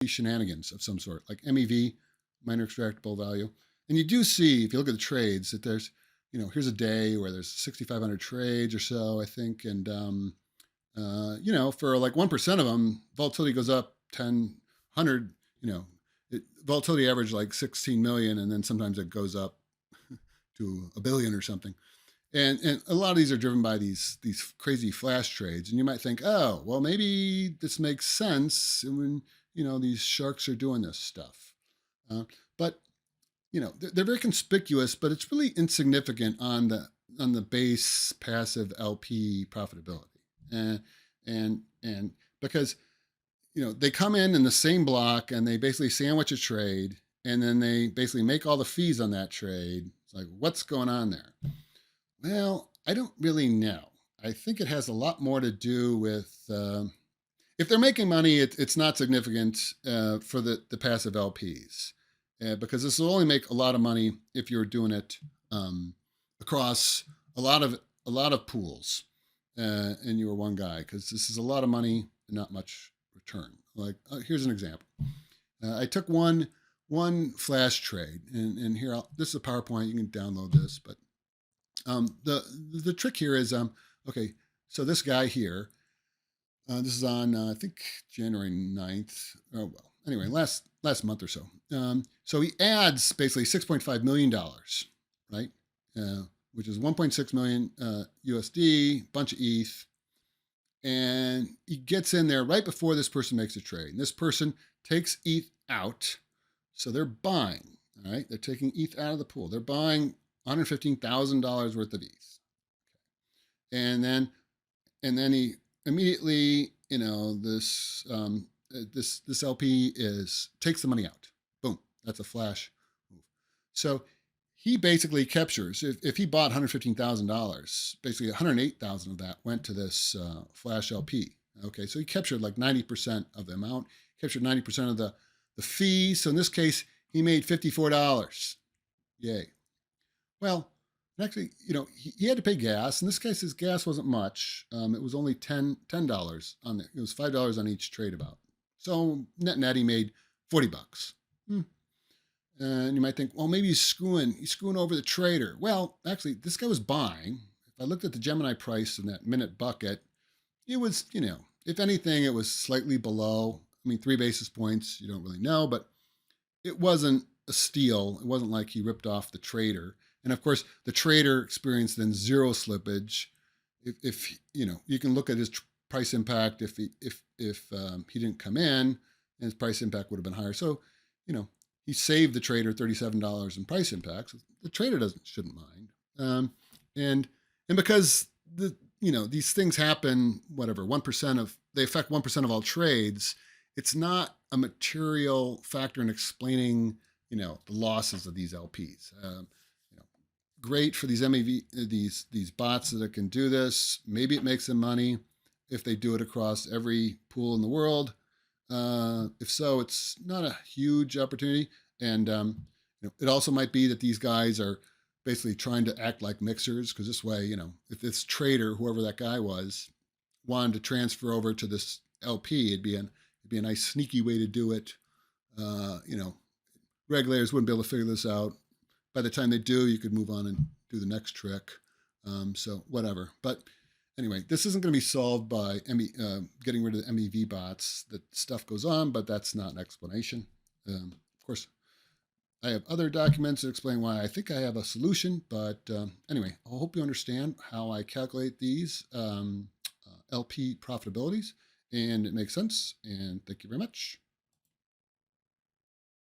shenanigans of some sort, like MEV, minor extractable value. And you do see, if you look at the trades, that there's, here's a day where there's 6,500 trades or so, I think. And, for like 1% of them, volatility goes up 10, 100, volatility average like 16 million. And then sometimes it goes up to a billion or something. And a lot of these are driven by these crazy flash trades. And you might think, oh, well, maybe this makes sense when, these sharks are doing this stuff. But they're very conspicuous, but it's really insignificant on the base passive LP profitability. And because they come in the same block and they basically sandwich a trade, and then they basically make all the fees on that trade. It's like, what's going on there? Well, I don't really know. I think it has a lot more to do with if they're making money, it's not significant for the passive LPs, because this will only make a lot of money if you're doing it across a lot of pools, and you were one guy, because this is a lot of money and not much return. Like here's an example. I took one flash trade, and here this is a PowerPoint. You can download this, but the trick here is okay. So this guy here. This is on, I think, January 9th. Oh, well, anyway, last month or so. So he adds basically $6.5 million, right? Which is 1.6 million USD, bunch of ETH. And he gets in there right before this person makes a trade. And this person takes ETH out. So they're buying, all right? They're taking ETH out of the pool. They're buying $115,000 worth of ETH. And then he immediately, this LP takes the money out. Boom, that's a flash move. So he basically captures, if he bought $115,000, basically $108,000 of that went to this flash LP. Okay, so he captured like 90% of the amount, captured 90% of the fee. So in this case, he made $54. Yay. Well, actually, he had to pay gas. In this case, his gas wasn't much. It was only $10 on it. It was $5 on each trade about. So net, he made $40. And you might think, well, maybe he's screwing over the trader. Well, actually, this guy was buying. If I looked at the Gemini price in that minute bucket, it was, if anything, it was slightly below. I mean, 3 basis points, you don't really know, but it wasn't a steal. It wasn't like he ripped off the trader. And of course, the trader experienced then zero slippage. If you can look at his price impact. If he didn't come in, and his price impact would have been higher. So, he saved the trader $37 in price impact. So the trader shouldn't mind. And because these things happen, whatever 1% they affect 1% of all trades. It's not a material factor in explaining the losses of these LPs. Great for these MEV, these bots that can do this. Maybe it makes them money if they do it across every pool in the world. If so, it's not a huge opportunity. And it also might be that these guys are basically trying to act like mixers, because this way, if this trader, whoever that guy was, wanted to transfer over to this LP, it'd be a nice sneaky way to do it. Regulators wouldn't be able to figure this out. By the time they do, you could move on and do the next trick. So whatever. But anyway, this isn't going to be solved by getting rid of the MEV bots. That stuff goes on, but that's not an explanation. Of course, I have other documents that explain why I think I have a solution. But anyway, I hope you understand how I calculate these LP profitabilities, and it makes sense. And thank you very much.